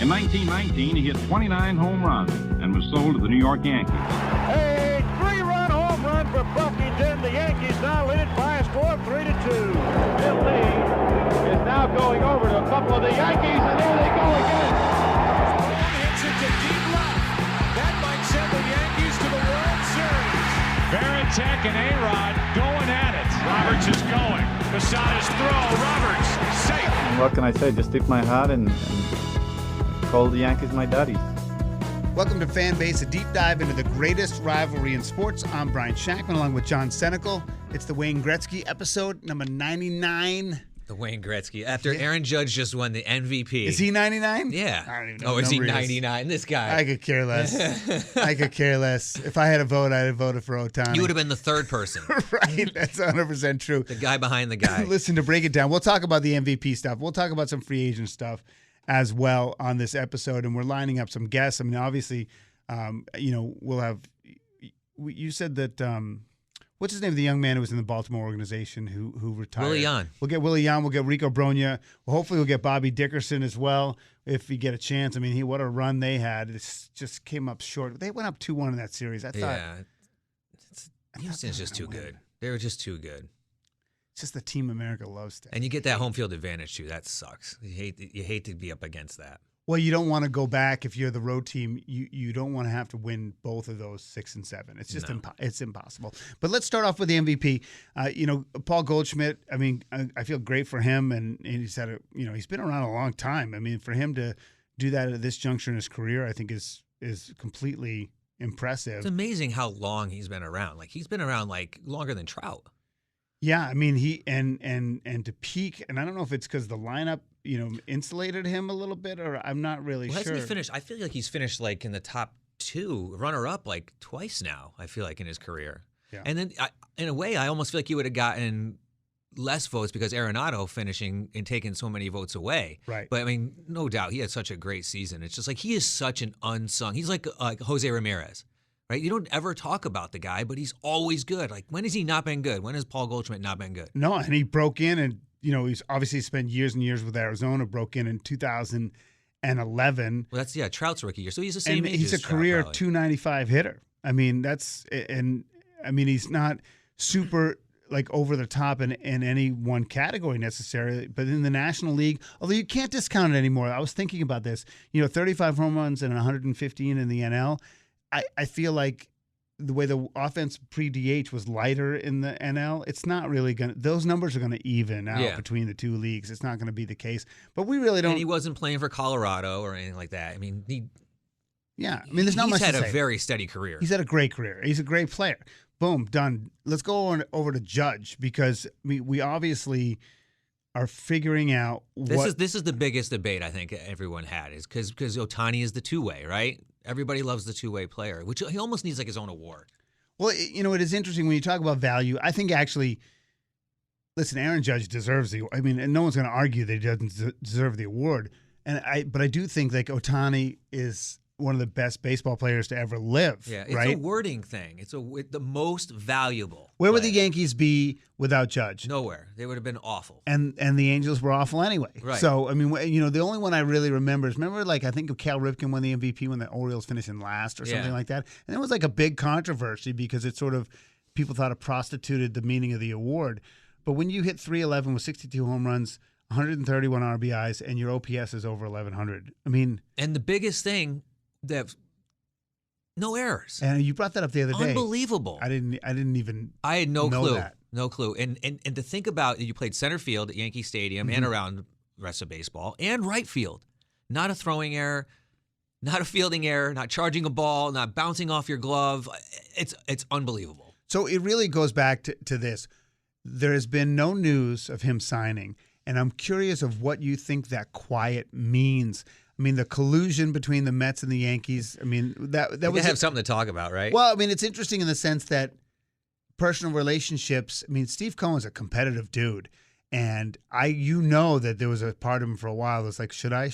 In 1919, he hit 29 home runs and was sold to the New York Yankees. A three-run home run for Buffington. The Yankees now lead it by a score of 3-2. Bill Lee is now going over to a couple of the Yankees, and there they go again. Hits it to deep left. That might send the Yankees to the World Series. Varitek and A-Rod going at it. Roberts is going. Posada's throw. Roberts safe. What can I say? Just tip my hat and call the Yankees my daddies. Welcome to Fanbase, a deep dive into the greatest rivalry in sports. I'm Brian Shackman along with John Senecal. It's the Wayne Gretzky episode, number 99. The Wayne Gretzky. After Aaron Judge just won the MVP. Is he 99? Yeah. I don't even know Oh, what is he number 99? This guy. I could care less. I could care less. If I had a vote, I'd have voted for Ohtani. You would have been the third person. Right, that's 100% true. The guy behind the guy. Listen, to break it down, we'll talk about the MVP stuff. We'll talk about some free agent stuff as well on this episode, and we're lining up some guests. I mean, obviously, we'll have – you said that what's his name? The young man who was in the Baltimore organization who retired. Willie Yan. We'll get Willie Yan. We'll get Rico Brogna. Well, hopefully we'll get Bobby Dickerson as well if we get a chance. I mean, what a run they had. It just came up short. They went up 2-1 in that series. I thought. Yeah. Houston's just too good. They were just too good. It's just the Team America loves to. And you get that home field advantage, too. That sucks. You hate to be up against that. Well, you don't want to go back if you're the road team. You don't want to have to win both of those 6 and 7. It's just it's impossible. But let's start off with the MVP. Paul Goldschmidt. I mean, I feel great for him, and he's had he's been around a long time. I mean, for him to do that at this juncture in his career, I think is completely impressive. It's amazing how long he's been around. Like he's been around like longer than Trout. Yeah, I mean he and to peak, and I don't know if it's because the lineup insulated him a little bit, or I'm not really sure. Hasn't he finished? I feel like he's finished like in the top 2, runner-up like twice now. I feel like in his career. Yeah. And then in a way, I almost feel like he would have gotten less votes because Arenado finishing and taking so many votes away. Right. But I mean, no doubt he had such a great season. It's just like he is such an unsung. He's like Jose Ramirez. Right? You don't ever talk about the guy, but he's always good. Like, when has he not been good? When has Paul Goldschmidt not been good? No, and he broke in, and he's obviously spent years and years with Arizona. Broke in 2011. Well, that's Trout's rookie year, so he's the same age. He's as a Trout, career probably. 295 hitter. I mean, he's not super like over the top in any one category necessarily, but in the National League, although you can't discount it anymore. I was thinking about this. 35 home runs and 115 in the NL. I feel like the way the offense pre-DH was lighter in the NL, it's not really going to – those numbers are going to even out between the two leagues. It's not going to be the case. But we really don't – And he wasn't playing for Colorado or anything like that. I mean, there's not much to say. He's had a very steady career. He's had a great career. He's a great player. Boom, done. Let's go over to Judge because we obviously are figuring out what – This is the biggest debate I think everyone had is because Ohtani is the two-way, right? Everybody loves the two-way player, which he almost needs like his own award. Well, it is interesting when you talk about value. I think actually, listen, Aaron Judge deserves and no one's going to argue that he doesn't deserve the award. But I do think like Ohtani is one of the best baseball players to ever live. Yeah, it's right? a wording thing. It's the most valuable. Where would the Yankees be without Judge? Nowhere. They would have been awful. And the Angels were awful anyway. Right. So, I mean, the only one I really remember is, like, I think Cal Ripken won the MVP when the Orioles finished in last or something like that. And it was like a big controversy because it sort of, people thought it prostituted the meaning of the award. But when you hit 311 with 62 home runs, 131 RBIs, and your OPS is over 1,100, I mean. And the biggest thing, no errors. And you brought that up the other day. Unbelievable. I didn't even I had no know clue. that. No clue. And to think about, you played center field at Yankee Stadium and around the rest of baseball, and right field. Not a throwing error, not a fielding error, not charging a ball, not bouncing off your glove. It's unbelievable. So it really goes back to this. There has been no news of him signing, and I'm curious of what you think that quiet means. I mean, the collusion between the Mets and the Yankees. I mean, that was have something to talk about, right? Well, I mean, it's interesting in the sense that personal relationships. I mean, Steve Cohen's a competitive dude, and that there was a part of him for a while that's like, should I?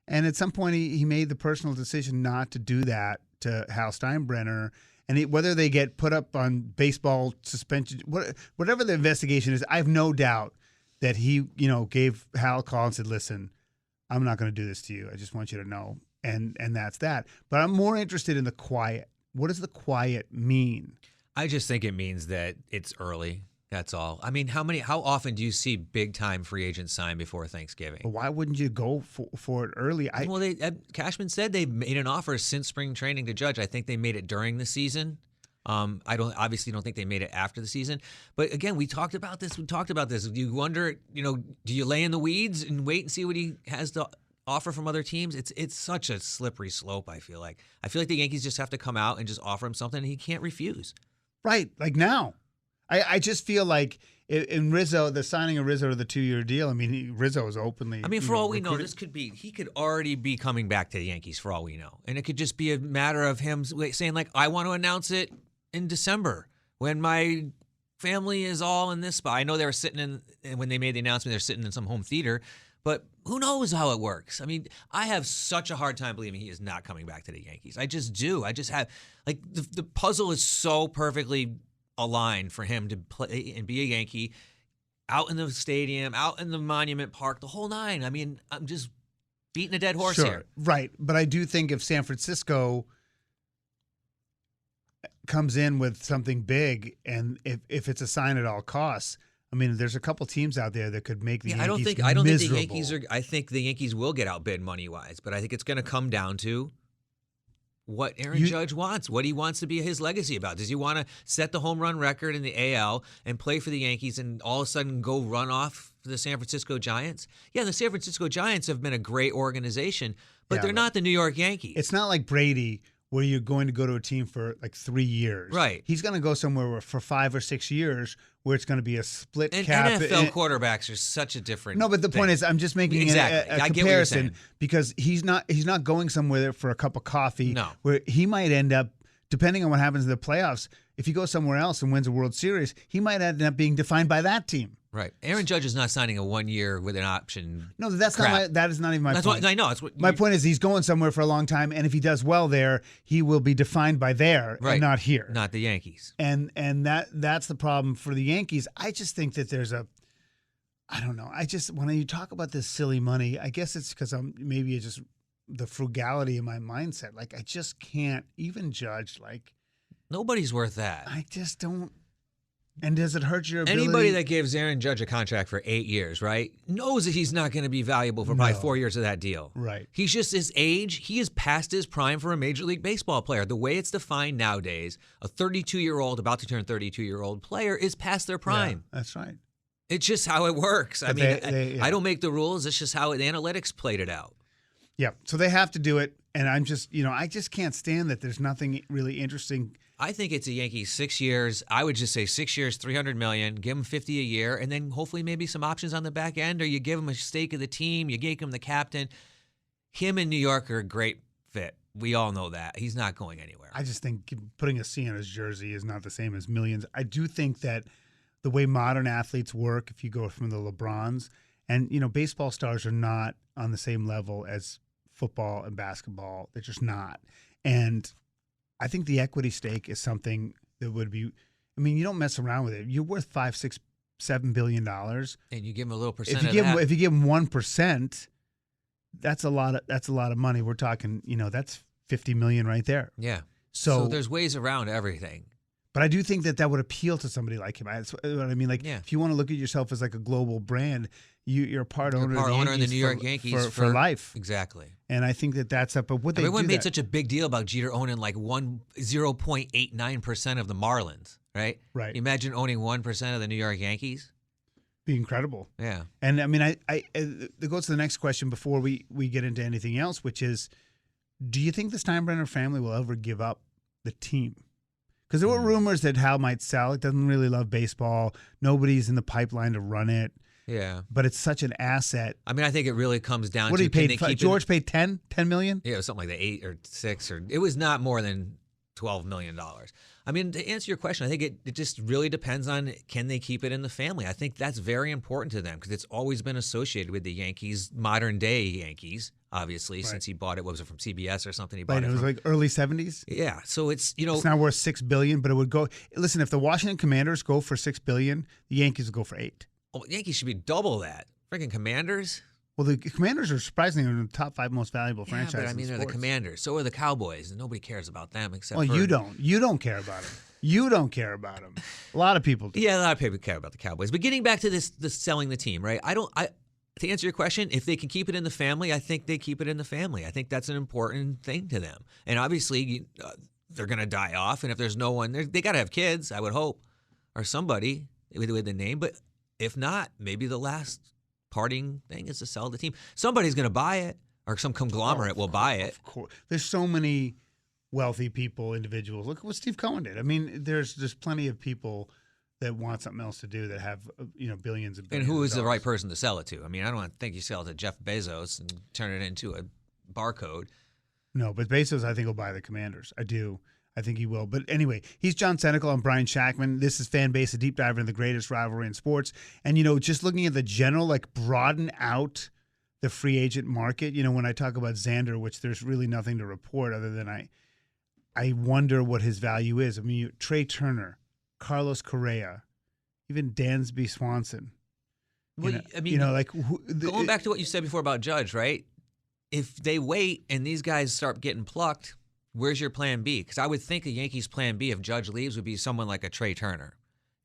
And at some point, he made the personal decision not to do that to Hal Steinbrenner. And whether they get put up on baseball suspension, whatever the investigation is, I have no doubt that he, gave Hal a call and said, listen, I'm not going to do this to you. I just want you to know. And that's that. But I'm more interested in the quiet. What does the quiet mean? I just think it means that it's early. That's all. I mean, how often do you see big time free agents sign before Thanksgiving? But why wouldn't you go for it early? Well, Cashman said they made an offer since spring training to Judge. I think they made it during the season. I obviously don't think they made it after the season. But again, we talked about this. You wonder, do you lay in the weeds and wait and see what he has to offer from other teams? It's such a slippery slope. I feel like the Yankees just have to come out and just offer him something and he can't refuse. Right, like now. I just feel like in Rizzo, the signing of Rizzo to the 2-year deal, I mean, Rizzo is openly. I mean, for all we know, he could already be coming back to the Yankees for all we know. And it could just be a matter of him saying, like, I want to announce it in December when my family is all in this spot. I know they were sitting when they made the announcement, they're sitting in some home theater, but who knows how it works? I mean, I have such a hard time believing he is not coming back to the Yankees. I just do. I just have, like, the puzzle is so perfectly aligned for him to play and be a Yankee out in the stadium, out in the Monument Park, the whole nine. I mean, I'm just beating a dead horse here. Right. But I do think if San Francisco comes in with something big and if it's a sign at all costs, I mean, there's a couple teams out there that could make the Yankees I don't think the miserable. Yankees are. I think the Yankees will get outbid money-wise, but I think it's going to come down to what Aaron Judge wants, what he wants to be his legacy about. Does he want to set the home run record in the AL and play for the Yankees and all of a sudden go run off the San Francisco Giants? Yeah, the San Francisco Giants have been a great organization, but they're not the New York Yankees. It's not like Brady where you're going to go to a team for like 3 years. Right. He's going to go somewhere for 5 or 6 years where it's going to be a split and cap. NFL quarterbacks are such a different No, but the point is, I'm just making a I get what you're saying. comparison because he's not going somewhere for a cup of coffee. No. Where he might end up, depending on what happens in the playoffs, if he goes somewhere else and wins a World Series, he might end up being defined by that team. Right. Aaron Judge is not signing a 1 year with an option. No, that is not even my point. I know. My point is he's going somewhere for a long time, and if he does well there, he will be defined by there and not here. Not the Yankees. And that's the problem for the Yankees. I just think that there's I don't know. When you talk about this silly money, I guess it's because maybe it's just the frugality in my mindset. Like, I just can't even Judge. Like, nobody's worth that. I just don't. And does it hurt your ability? Anybody that gives Aaron Judge a contract for 8 years, right, knows that he's not going to be valuable for probably 4 years of that deal. Right. He's just his age. He is past his prime for a Major League Baseball player. The way it's defined nowadays, a 32-year-old, about to turn 32-year-old player is past their prime. Yeah, that's right. It's just how it works. But I don't make the rules. It's just how the analytics played it out. Yeah. So they have to do it. And I'm just, I just can't stand that there's nothing really interesting. I think it's a Yankees 6 years. I would just say 6 years, $300 million. Give him $50 a year, and then hopefully maybe some options on the back end, or you give him a stake of the team. You make him the captain. Him and New York are a great fit. We all know that. He's not going anywhere. I just think putting a C on his jersey is not the same as millions. I do think that the way modern athletes work, if you go from the LeBrons, and baseball stars are not on the same level as football and basketball. They're just not. And I think the equity stake is something that would be, you don't mess around with it. You're worth $5, $6, $7 billion. And you give him a little percent If you give him 1%, that's a lot of money. We're talking, that's $50 million right there. Yeah. So there's ways around everything. But I do think that would appeal to somebody like him. That's what I mean. Like, if you want to look at yourself as like a global brand, you're a part owner in the New York Yankees for life. Exactly. And I think that's up. But what everyone made such a big deal about Jeter owning like 0.89% of the Marlins, right? Right. Imagine owning 1% of the New York Yankees. Be incredible. Yeah. And that goes to the next question before we get into anything else, which is, do you think the Steinbrenner family will ever give up the team? Because there were rumors that Hal might sell. It doesn't really love baseball. Nobody's in the pipeline to run it. Yeah. But it's such an asset. I think it really comes down what to he paid. George paid $10 million? Yeah, it was something like that, 8 or 6, or it was not more than $12 million. To answer your question, I think it just really depends on, can they keep it in the family? I think that's very important to them because it's always been associated with the Yankees, modern day Yankees, obviously, since he bought it. What was it, from CBS or something? He bought it was like early 70s. Yeah, so it's it's not worth $6 billion, but it would go. Listen, if the Washington Commanders go for $6 billion, the Yankees will go for $8 billion. Oh, Yankees should be double that. Freaking Commanders. Well, the Commanders are surprisingly the top 5 most valuable Yeah, franchises. but I mean, in they're the sports. Commanders. So are the Cowboys, and nobody cares about them except Well, for you don't. You don't care about them. You don't care about them. A lot of people do. Yeah, a lot of people care about the Cowboys. But getting back to this selling the team, right? To answer your question, if they can keep it in the family, I think they keep it in the family. I think that's an important thing to them. And obviously, they're going to die off. And if there's no one, they got to have kids, I would hope, or somebody with the name. But if not, maybe the last parting thing is to sell the team. Somebody's going to buy it, or some conglomerate will buy it. Of course. There's so many wealthy people, individuals. Look at what Steve Cohen did. I mean, there's plenty of people that want something else to do that have billions and billions. And who is of the dollars. right person to sell it to? I mean, I don't think you sell it to Jeff Bezos and turn it into a barcode. No, but Bezos, I think, will buy the Commanders. I do. I think he will. But anyway, he's John Senecal. I'm Brian Shackman. This is Fan Base, a deep dive into the greatest rivalry in sports. And, just looking at the general, broaden out the free agent market. When I talk about Xander, which there's really nothing to report other than I wonder what his value is. I mean, Trey Turner, Carlos Correa, even Dansby Swanson. Well, going back to what you said before about Judge, right? If they wait and these guys start getting plucked, where's your plan B? Because I would think the Yankees' plan B if Judge leaves would be someone like a Trey Turner.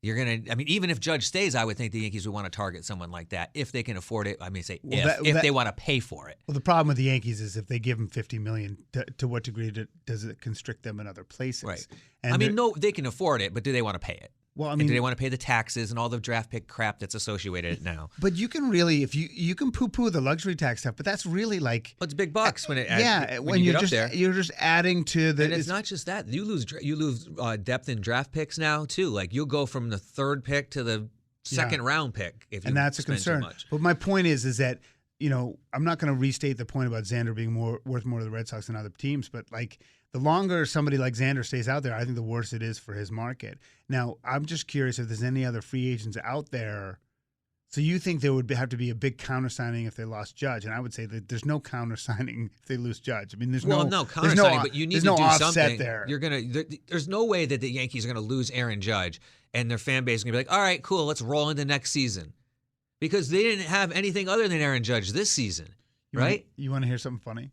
Even if Judge stays, I would think the Yankees would want to target someone like that if they can afford it. I mean, if they want to pay for it. Well, the problem with the Yankees is if they give them $50 million, to what degree does it constrict them in other places? Right. And no, they can afford it, but do they want to pay it? Well, and do they want to pay the taxes and all the draft pick crap that's associated with it now? But you can really, if you can poo-poo the luxury tax stuff, but that's really like it's big bucks when you're just adding to the. And it's not just that you lose depth in draft picks now too. Like you'll go from the 3rd pick to the 2nd round pick if you and that's a spend concern. Too much. But my point is that I'm not going to restate the point about Xander being worth more to the Red Sox than other teams, but the longer somebody like Xander stays out there, I think the worse it is for his market. Now, I'm just curious if there's any other free agents out there. So you think there would have to be a big counter signing if they lost Judge? And I would say that there's no counter signing if they lose Judge. I mean, there's no counter signing, but you need to do something. There. There's no way that the Yankees are going to lose Aaron Judge and their fan base is going to be like, all right, cool, let's roll into next season, because they didn't have anything other than Aaron Judge this season, right? You want to hear something funny?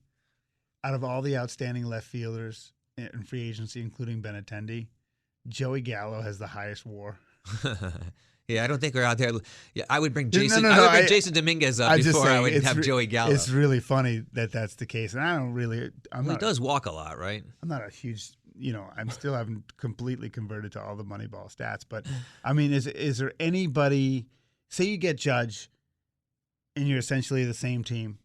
Out of all the outstanding left fielders in free agency, including Benintendi, Joey Gallo has the highest WAR. Yeah, I don't think we're out there. Yeah, I would bring Jason. I would bring Jason Dominguez up before I would have Joey Gallo. It's really funny that that's the case, and I don't really. He does walk a lot, right? I'm not a huge. I'm still haven't completely converted to all the Moneyball stats, but I mean, is there anybody? Say you get Judge, and you're essentially the same team.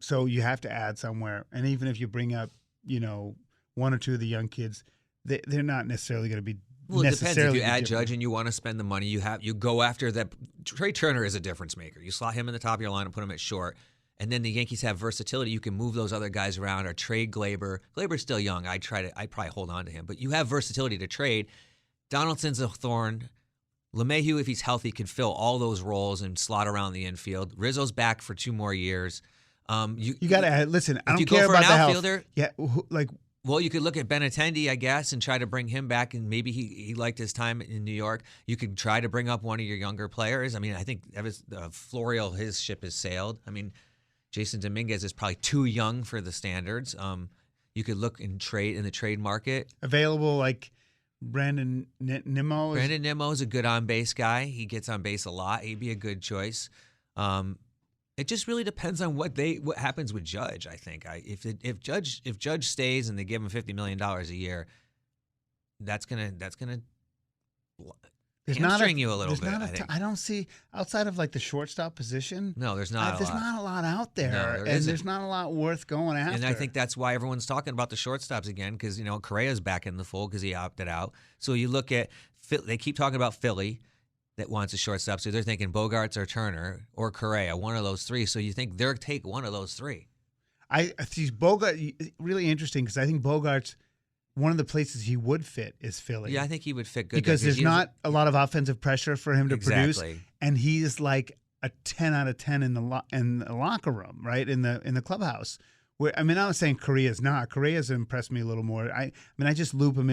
So you have to add somewhere, and even if you bring up, 1 or 2 of the young kids, they're not necessarily going to be. Well, it depends. If you add Judge and you want to spend the money, you go after that. Trey Turner is a difference maker. You slot him in the top of your line and put him at short, and then the Yankees have versatility. You can move those other guys around or trade Glaber. Glaber's still young. I'd probably hold on to him, but you have versatility to trade. Donaldson's a thorn. LeMahieu, if he's healthy, can fill all those roles and slot around the infield. Rizzo's back for 2 more years. You got to add. Listen, I don't care about the outfielder, health. Yeah, well, you could look at Benintendi, I guess, and try to bring him back, and maybe he liked his time in New York. You could try to bring up one of your younger players. I mean, I think Florial, his ship has sailed. I mean, Jason Dominguez is probably too young for the standards. You could look in the trade market. Available like Brandon Nimmo. Brandon Nimmo is a good on-base guy. He gets on base a lot. He'd be a good choice. It just really depends on what happens with Judge. I think if Judge stays and they give him $50 million a year, that's gonna hamstring you a little bit. I don't see outside of the shortstop position. No, there's not. There's not a lot out there, there's not a lot worth going after. And I think that's why everyone's talking about the shortstops again, because Correa's back in the fold because he opted out. So you look at they keep talking about Philly that wants a shortstop, so they're thinking Bogarts or Turner or Correa, one of those 3. So you think they'll take one of those 3. I see Bogart really interesting because I think Bogarts, one of the places he would fit is Philly. Yeah, I think he would fit good because there's not a lot of offensive pressure for him to produce, and he's like a 10 out of 10 in the locker room, right in the clubhouse. Where I'm not saying Correa's not. Correa's impressed me a little more. I just lump him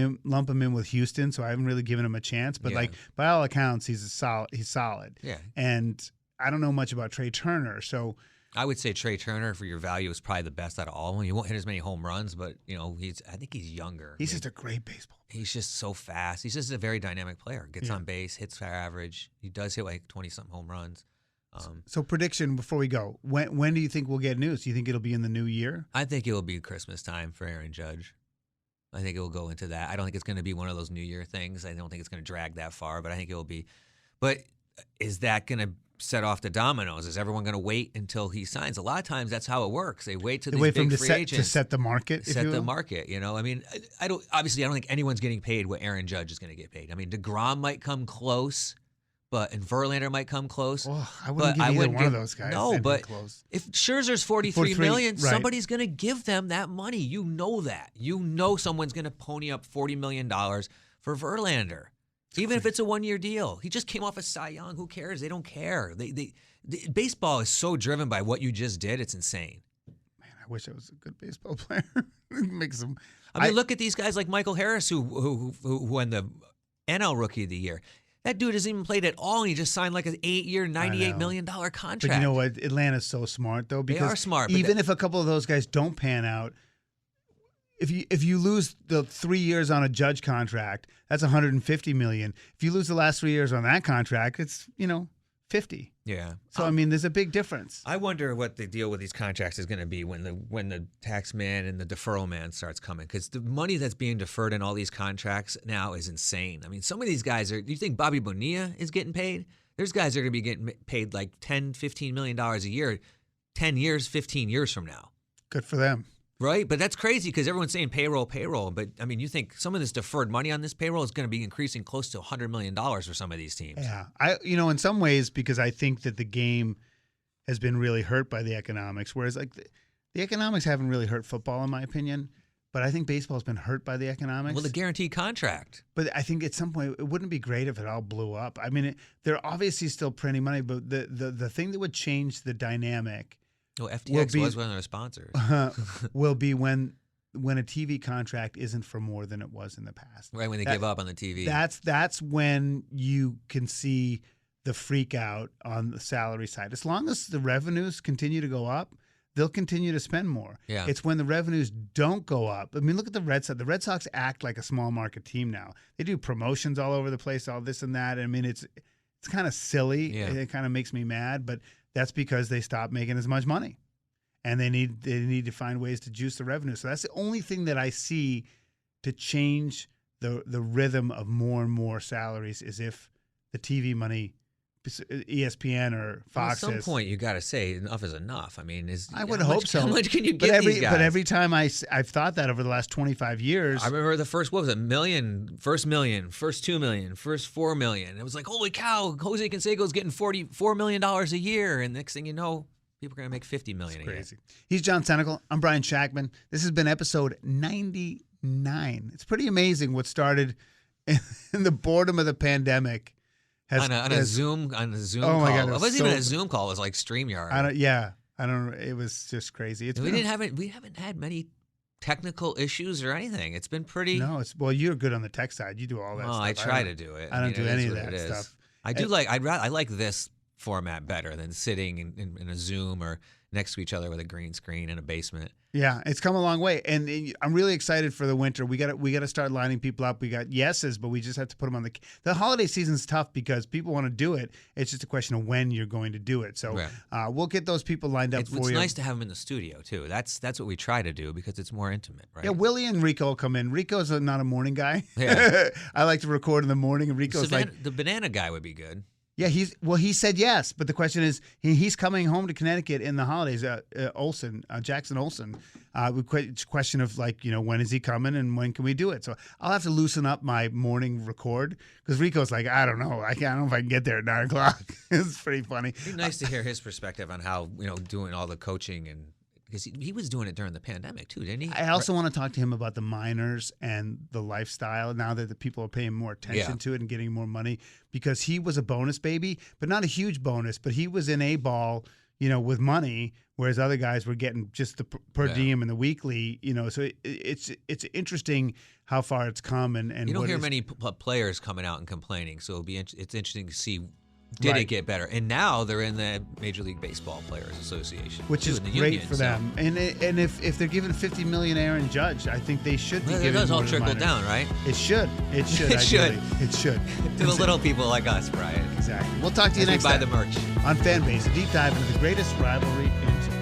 in with Houston, so I haven't really given him a chance. But by all accounts, he's solid. Yeah. And I don't know much about Trey Turner, so I would say Trey Turner for your value is probably the best out of all of them. He won't hit as many home runs, but I think he's younger. he's just a great baseball player. He's just so fast. He's just a very dynamic player. Gets on base, hits for average. He does hit like 20-something home runs. So prediction before we go, when do you think we'll get news? Do you think it'll be in the new year? I think it will be Christmas time for Aaron Judge. I think it will go into that. I don't think it's going to be one of those New Year things. I don't think it's going to drag that far, but I think it will be. But is that going to set off the dominoes? Is everyone going to wait until he signs? A lot of times that's how it works. They wait till these big free agents to set the market. Set the market. I mean, I don't think anyone's getting paid what Aaron Judge is going to get paid. I mean, DeGrom might come close. And Verlander might come close. Oh, I wouldn't give either one of those guys. No, but close. If Scherzer's $43 million, right. somebody's going to give them that money. You know that. You know someone's going to pony up $40 million for Verlander, even if it's a one-year deal. He just came off a Cy Young. Who cares? They don't care. Baseball is so driven by what you just did. It's insane. Man, I wish I was a good baseball player. Makes them. I mean, look at these guys like Michael Harris, who won the NL Rookie of the Year. That dude hasn't even played at all, and he just signed like an 8-year, $98 million contract. But you know what? Atlanta's so smart, though, because they are smart. Even if a couple of those guys don't pan out, if you lose the 3 years on a Judge contract, that's $150 million. If you lose the last 3 years on that contract, it's 50. Yeah. So I mean, there's a big difference. I wonder what the deal with these contracts is going to be when the tax man and the deferral man starts coming, because the money that's being deferred in all these contracts now is insane. I mean, some of these guys are. Do you think Bobby Bonilla is getting paid? There's guys that are going to be getting paid like $10, $15 million a year, 10 years, 15 years from now. Good for them. Right, but that's crazy because everyone's saying payroll. But I mean, you think some of this deferred money on this payroll is going to be increasing close to $100 million for some of these teams. Yeah, in some ways, because I think that the game has been really hurt by the economics, whereas like the economics haven't really hurt football, in my opinion. But I think baseball's been hurt by the economics. Well, the guaranteed contract. But I think at some point it wouldn't be great if it all blew up. I mean, they're obviously still printing money, but the thing that would change the dynamic. Well, FTX was one of their sponsors. Will be when a TV contract isn't for more than it was in the past. Right, when they give up on the TV. That's when you can see the freak out on the salary side. As long as the revenues continue to go up, they'll continue to spend more. Yeah. It's when the revenues don't go up. I mean, look at the Red Sox. The Red Sox act like a small market team now. They do promotions all over the place, all this and that. I mean, it's kind of silly. Yeah. It kind of makes me mad, but that's because they stopped making as much money, and they need to find ways to juice the revenue. So that's the only thing that I see to change the rhythm of more and more salaries is if the TV money, ESPN or Fox. Well, at some point, you got to say enough is enough. I mean, I would hope so. How much can you give these guys? But every time I've thought that over the last 25 years. I remember the first, what was it, first million, first 2 million, first 4 million. It was like, holy cow, Jose Canseco's getting $44 million a year. And next thing you know, people are going to make $50 million a year. Crazy. He's John Senecal. I'm Brian Shackman. This has been episode 99. It's pretty amazing what started in the boredom of the pandemic. On a Zoom oh call. My God, it wasn't even a Zoom call. It was like StreamYard. I don't. It was just crazy. We haven't had many technical issues or anything. It's been pretty. No, well, you're good on the tech side. You do all that stuff. I try to do it. I don't do any of that stuff. I like this format better than sitting in a Zoom or next to each other with a green screen in a basement. Yeah, it's come a long way, and I'm really excited for the winter. We got to start lining people up. We got yeses, but we just have to put them on the holiday season's tough because people want to do it. It's just a question of when you're going to do it. So we'll get those people lined up for you. It's nice to have them in the studio too. That's what we try to do because it's more intimate, right? Yeah, Willie and Rico will come in. Rico's not a morning guy. Yeah. I like to record in the morning, and Rico's the banana guy would be good. Yeah, he said yes, but the question is, he's coming home to Connecticut in the holidays. Jackson Olsen. Question of when is he coming and when can we do it? So I'll have to loosen up my morning record because Rico's like, I don't know, I don't know if I can get there at 9 o'clock. It's pretty funny. It'd be nice to hear his perspective on how doing all the coaching and. Because he was doing it during the pandemic too, didn't he? I also want to talk to him about the minors and the lifestyle now that the people are paying more attention to it and getting more money because he was a bonus baby, but not a huge bonus, but he was in A ball, with money, whereas other guys were getting just the per diem and the weekly, so it's interesting how far it's come and you don't hear many players coming out and complaining, so it's interesting to see Did Right. it get better? And now they're in the Major League Baseball Players Association, which too, is in the great union, for so- them. And if they're giving $50 million Aaron Judge, I think they should be Well, it giving does more all to the trickle minors. down, right? It should. It should. It should. ideally. It should. To the little people like us, Brian. Exactly. We'll talk to you As we next buy time the merch. on Fanbase, a deep dive into the greatest rivalry in sports.